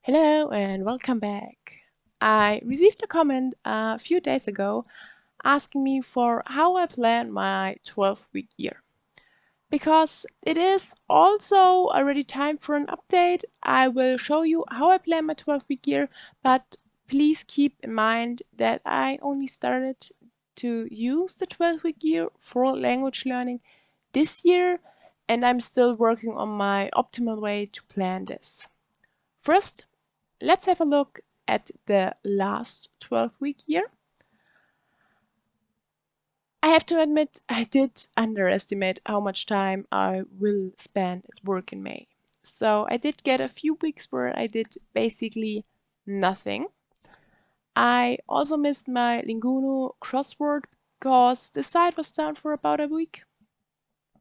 Hello and welcome back. I received a comment a few days ago asking me for how I plan my 12-week year. Because it is also already time for an update, I will show you how I plan my 12-week year, but please keep in mind that I only started to use the 12-week year for language learning this year, and I'm still working on my optimal way to plan this. First, let's have a look at the last 12-week year. I have to admit, I did underestimate how much time I will spend at work in May. So I did get a few weeks where I did basically nothing. I also missed my Linguno crossword because the site was down for about a week.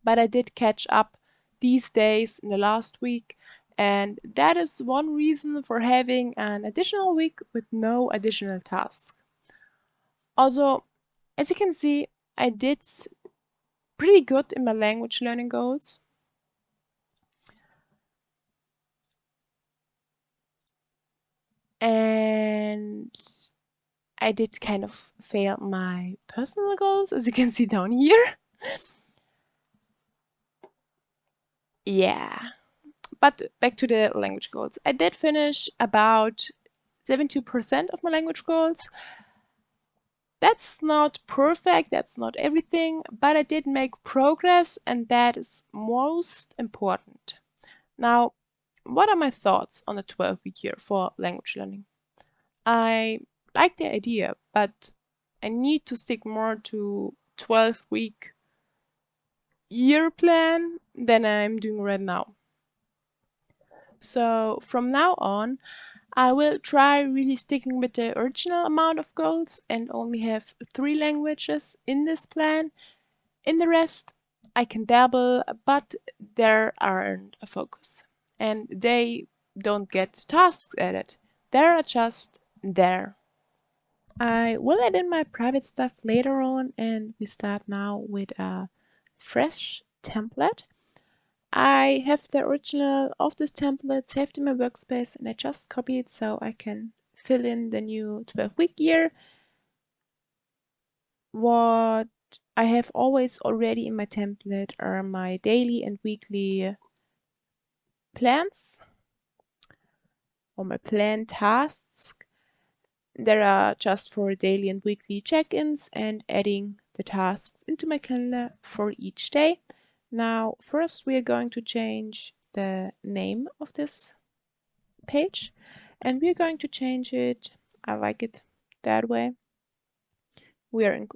But I did catch up these days in the last week, and that is one reason for having an additional week with no additional tasks. Also, as you can see, I did pretty good in my language learning goals. And I did kind of fail my personal goals, as you can see down here. Yeah. But back to the language goals. I did finish about 72% of my language goals. That's not perfect, that's not everything, but I did make progress, and that is most important. Now, what are my thoughts on a 12-week year for language learning? I like the idea, but I need to stick more to 12-week year plan than I'm doing right now. So from now on, I will try really sticking with the original amount of goals and only have 3 languages in this plan. In the rest, I can dabble, but there aren't a focus. And they don't get tasks added. They're just there. I will add in my private stuff later on, and we start now with a fresh template. I have the original of this template saved in my workspace, and I just copy it so I can fill in the new 12-week year. What I have always already in my template are my daily and weekly plans or my planned tasks. There are just for daily and weekly check-ins and adding the tasks into my calendar for each day. Now, first we are going to change the name of this page, and we're going to change it. I like it that way. We are in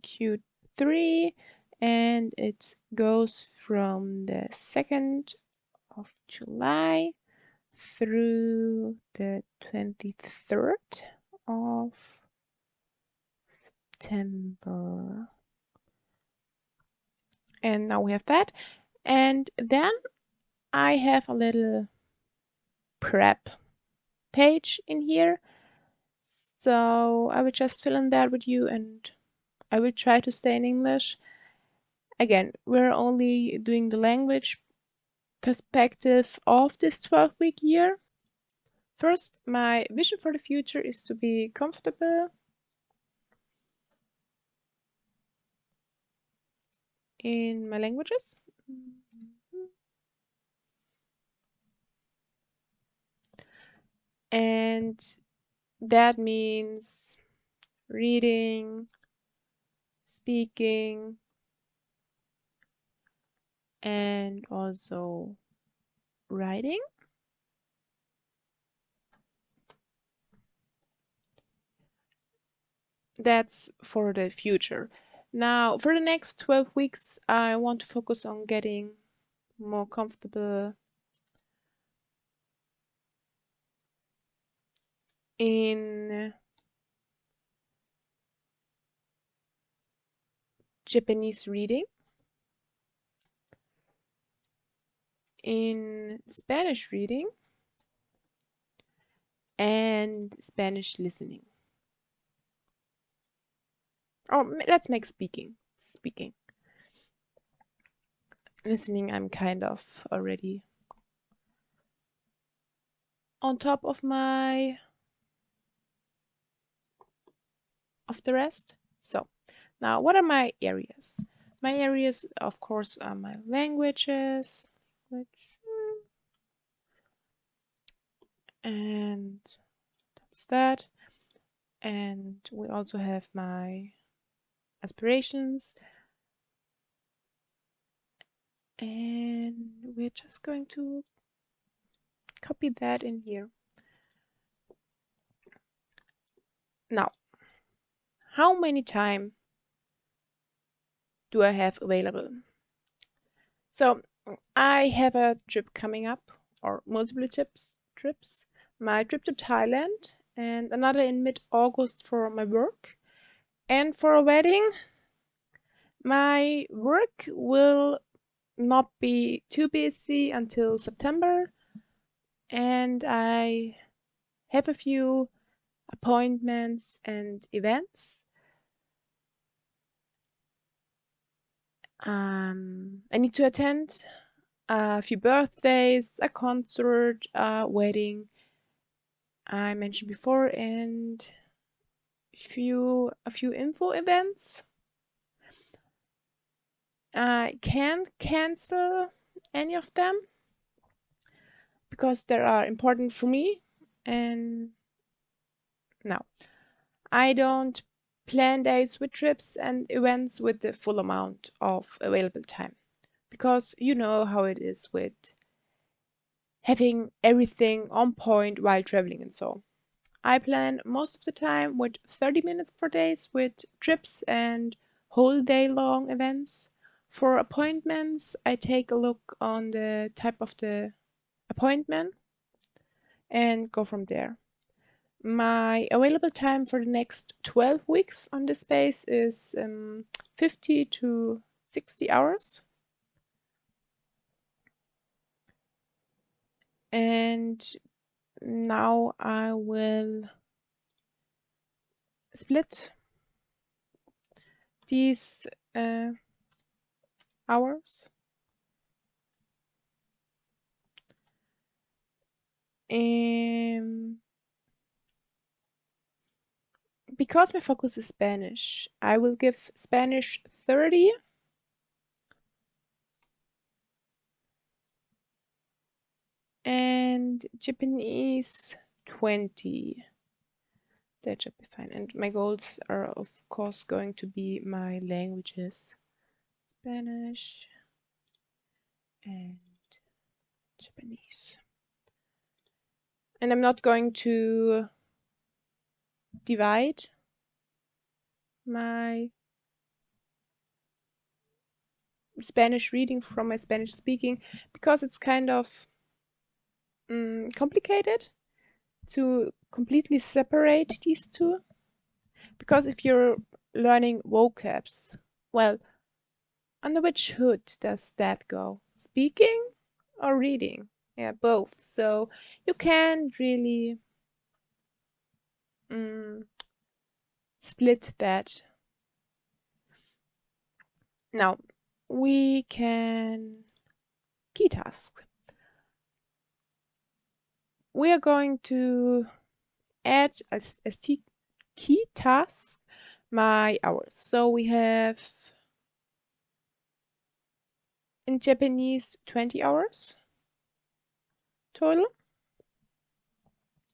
Q3, and it goes from the 2nd of July through the 23rd of September. And now we have that. And then I have a little prep page in here. So I will just fill in that with you, and I will try to stay in English. Again, we're only doing the language perspective of this 12-week year. First, my vision for the future is to be comfortable in my languages. And that means reading, speaking, and also writing. That's for the future. Now, for the next 12 weeks, I want to focus on getting more comfortable in Japanese reading, in Spanish reading, and Spanish listening. Or let's make speaking. Speaking. Listening, I'm kind of already on top of the rest. So now what are my areas? My areas, of course, are my languages, and that's that. And we also have my aspirations, and we're just going to copy that in here. Now, how many time do I have available? So I have a trip coming up, or multiple trips. My trip to Thailand and another in mid-August for my work. And for a wedding, my work will not be too busy until September, and I have a few appointments and events. I need to attend a few birthdays, a concert, a wedding I mentioned before, and a few info events. I can't cancel any of them because they are important for me. And now I don't plan days with trips and events with the full amount of available time because you know how it is with having everything on point while traveling and so. I plan most of the time with 30 minutes for days with trips and whole day long events. For appointments, I take a look on the type of the appointment and go from there. My available time for the next 12 weeks on this space is 50 to 60 hours. And now I will split these hours. Because my focus is Spanish, I will give Spanish 30 and Japanese 20. That should be fine. And my goals are, of course, going to be my languages Spanish and Japanese. And I'm not going to divide my Spanish reading from my Spanish speaking because it's kind of complicated to completely separate these two. Because if you're learning vocabs, well, under which hood does that go? Speaking or reading? Yeah, both. So you can't really split that. Now, we can key task. We are going to add as key task my hours. So we have in Japanese 20 hours total.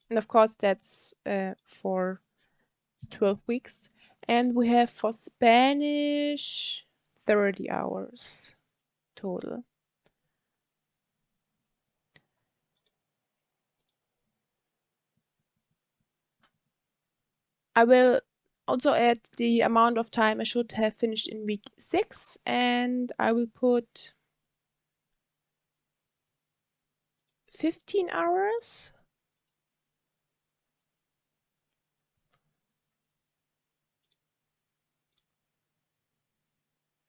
And of course, that's for 12 weeks. And we have for Spanish 30 hours total. I will also add the amount of time I should have finished in week 6, and I will put 15 hours.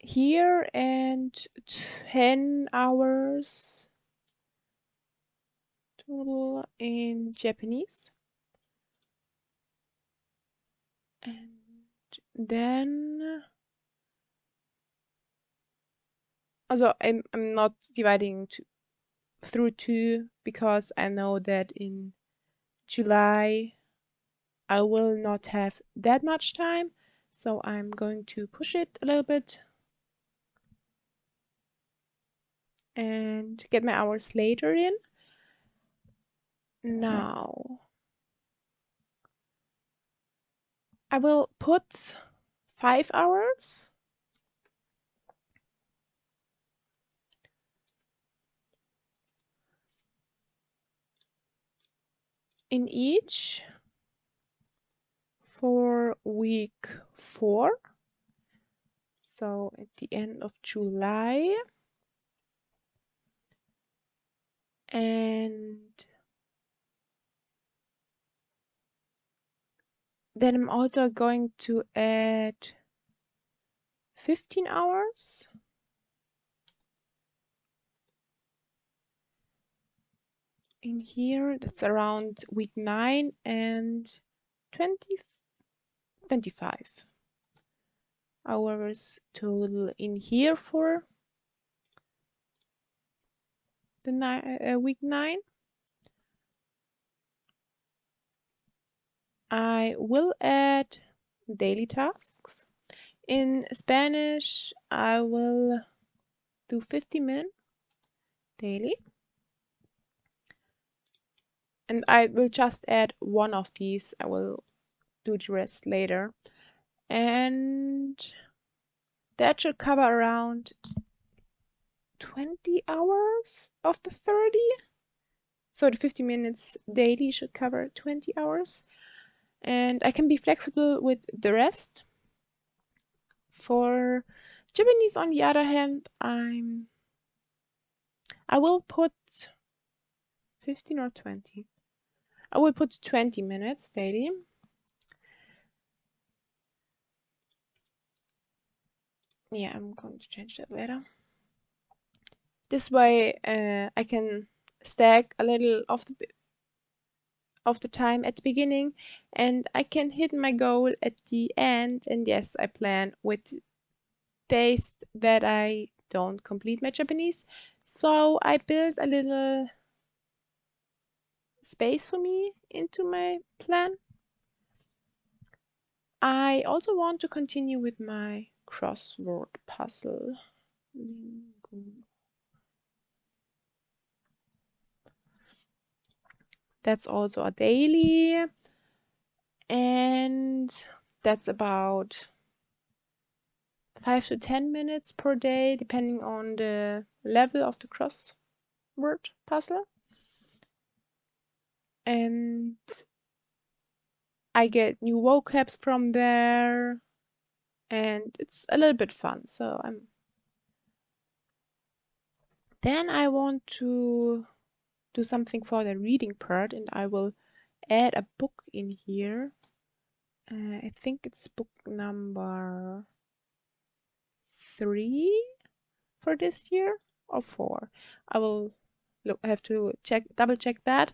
Here and 10 hours total in Japanese. And then also I'm not dividing through 2 because I know that in July, I will not have that much time, so I'm going to push it a little bit and get my hours later in. Now, I will put 5 hours in each for week 4. So at the end of July. And then I'm also going to add 15 hours in here. That's around week 9 and 25 hours total in here for the week 9. I will add daily tasks. In Spanish, I will do 50 min daily. And I will just add one of these. I will do the rest later. And that should cover around 20 hours of the 30. So the 50 minutes daily should cover 20 hours. And I can be flexible with the rest. For Japanese, on the other hand, I will put 15 or 20. I will put 20 minutes daily. Yeah, I'm going to change that later. This way I can stack a little of the time at the beginning, and I can hit my goal at the end. And yes, I plan with days that I don't complete my Japanese. So I build a little space for me into my plan. I also want to continue with my crossword puzzle. That's also a daily, and that's about 5 to 10 minutes per day, depending on the level of the crossword puzzle. And I get new vocabs from there, and it's a little bit fun. So then I want to do something for the reading part, and I will add a book in here. I think it's book number 3 for this year or 4. I will look. I have to double check that.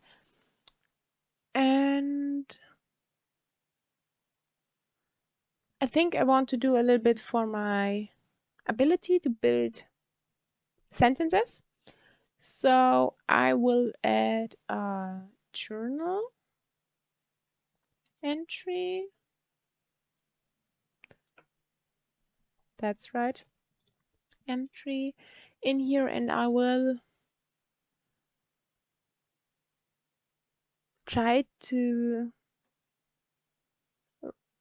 And I think I want to do a little bit for my ability to build sentences. So I will add a journal entry. That's right. Entry in here, and I will try to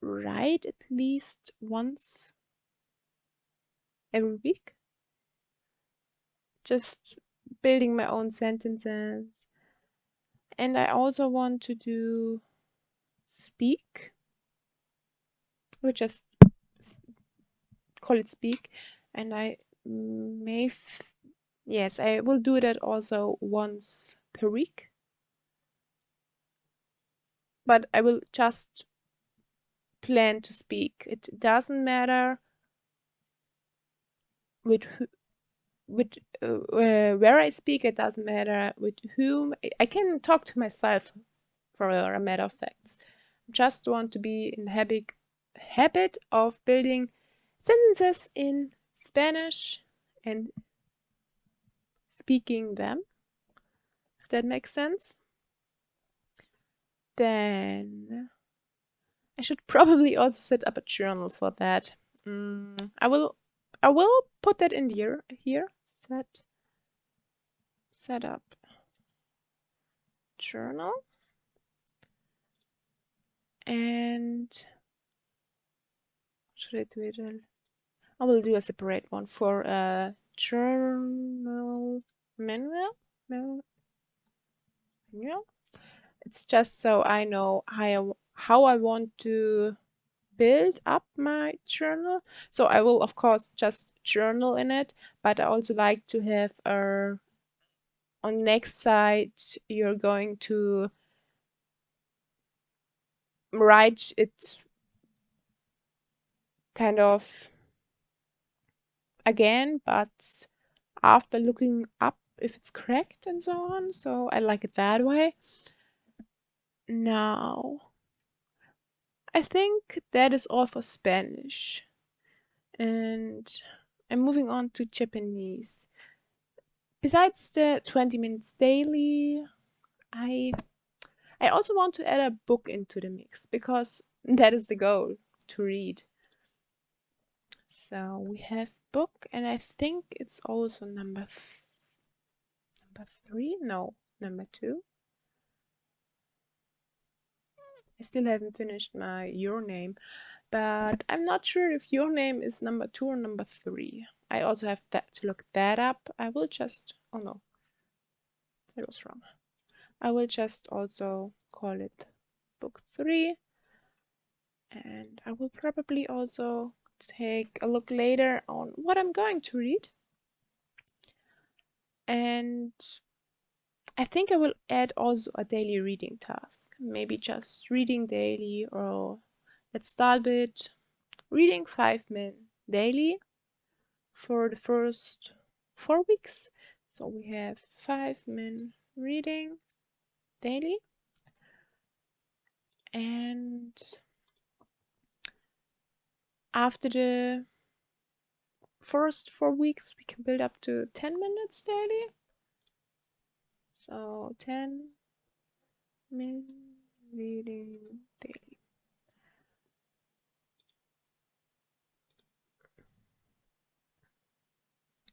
write at least once every week. Just building my own sentences. And I also want to do speak. We just call it speak. And I may, yes, I will do that also once per week. But I will just plan to speak. It doesn't matter with where I speak. It doesn't matter with whom. I can talk to myself, for a matter of fact. Just want to be in the habit of building sentences in Spanish and speaking them, if that makes sense. Then I should probably also set up a journal for that. I will put that in here. Set up journal, and should I do it? I will do a separate one for a journal manual. Manual. It's just so I know how I want to build up my journal. So I will of course just journal in it, but I also like to have on next side you're going to write it kind of again, but after looking up if it's correct and so on. So I like it that way. Now, I think that is all for Spanish. And I'm moving on to Japanese. Besides the 20 minutes daily, I I also want to add a book into the mix because that is the goal, to read. So we have book, and I think it's also number 3. No, number 2. I still haven't finished my Your Name, but I'm not sure if Your Name is number 2 or number 3. I also have to look that up. I will just, oh no, that was wrong. I will just also call it book 3, and I will probably also take a look later on what I'm going to read. And I think I will add also a daily reading task. Maybe just reading daily, or let's start with reading 5 minutes daily for the first 4 weeks. So we have 5 minutes reading daily, and after the first 4 weeks we can build up to 10 minutes daily. So 10 minutes reading daily.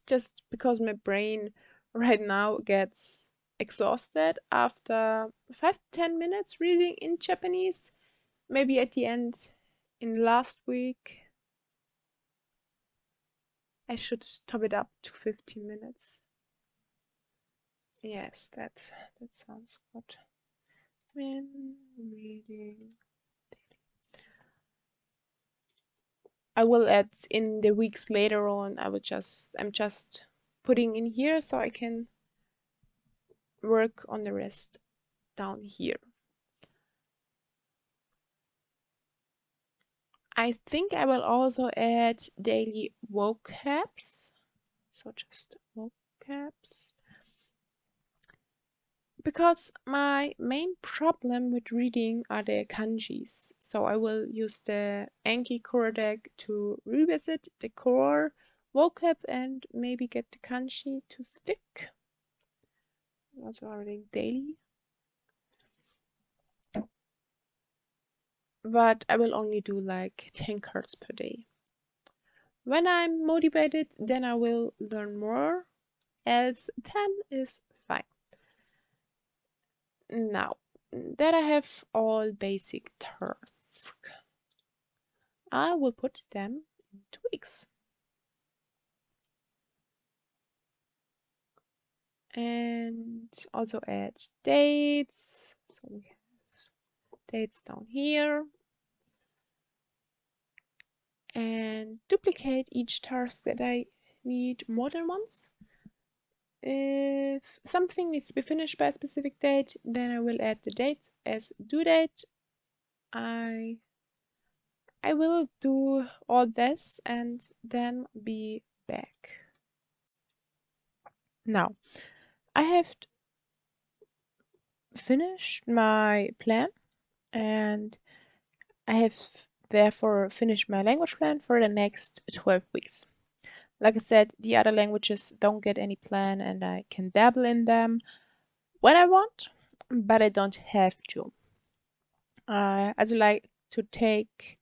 Just because my brain right now gets exhausted after 5 to 10 minutes reading in Japanese. Maybe at the end in last week I should top it up to 15 minutes. Yes, that sounds good. When reading, I will add in the weeks later on. I'm just putting in here so I can work on the rest down here. I think I will also add daily vocabs. So just vocabs. Because my main problem with reading are the kanjis. So I will use the Anki core deck to revisit the core vocab and maybe get the kanji to stick. Also reading daily. But I will only do like 10 cards per day. When I'm motivated, then I will learn more, else 10 is fine. Now that I have all basic tasks, I will put them into weeks. And also add dates. So we have dates down here. And duplicate each task that I need more than once. If something needs to be finished by a specific date, then I will add the date as due date. I will do all this and then be back. Now, I have finished my plan, and I have therefore finished my language plan for the next 12 weeks. Like I said, the other languages don't get any plan, and I can dabble in them when I want, but I don't have to. I also like to take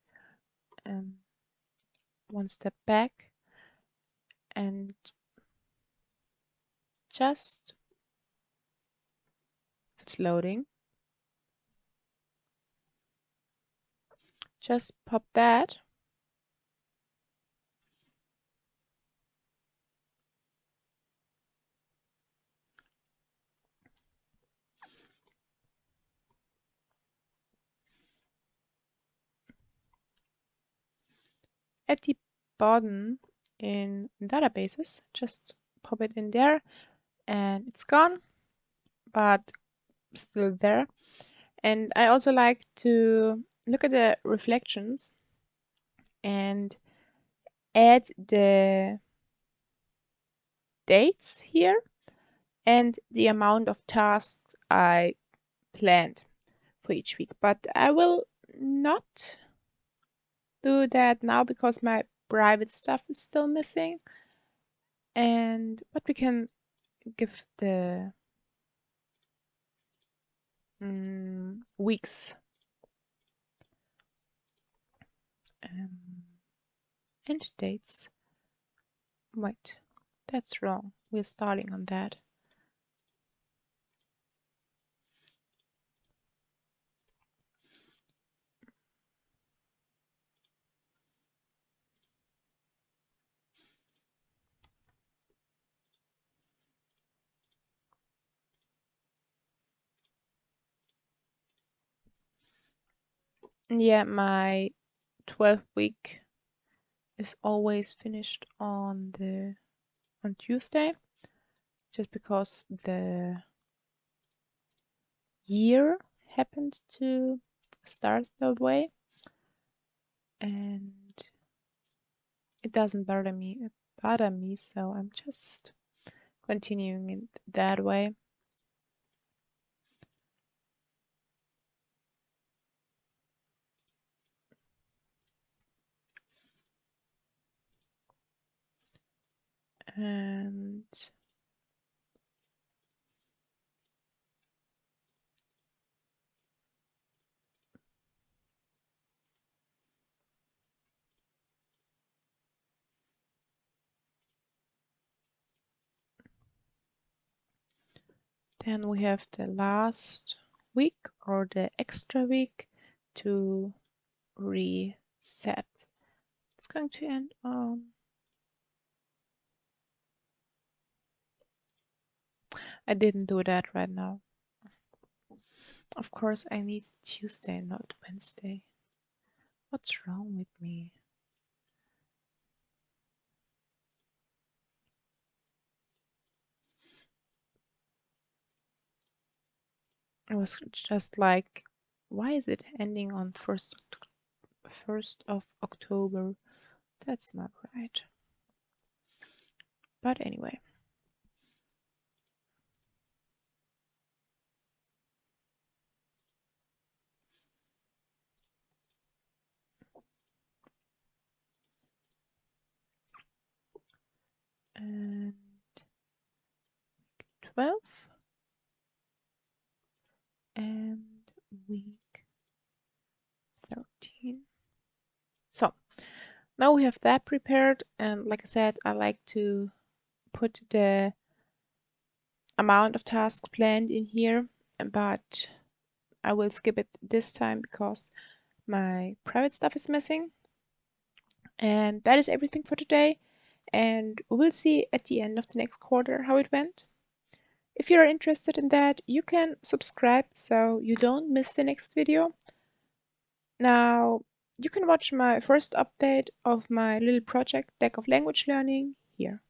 one step back and just, if it's loading, just pop that. At the bottom in databases, just pop it in there and it's gone, but still there. And I also like to look at the reflections and add the dates here and the amount of tasks I planned for each week. But I will not do that now because my private stuff is still missing. But we can give the weeks and dates. Wait, that's wrong. We're starting on that. Yeah, my 12th week is always finished on Tuesday, just because the year happened to start that way, and it doesn't bother me, so I'm just continuing it that way. And then we have the last week or the extra week to reset. It's going to end on, I didn't do that right now. Of course, I need Tuesday, not Wednesday. What's wrong with me? I was just like, why is it ending on 1st of October? That's not right. But anyway. And 12 and week 13. So now we have that prepared, and like I said, I like to put the amount of tasks planned in here, but I will skip it this time because my private stuff is missing. And that is everything for today, and we'll see at the end of the next quarter how it went. If you're interested in that, you can subscribe so you don't miss the next video. Now, you can watch my first update of my little project, Deck of Language Learning, here.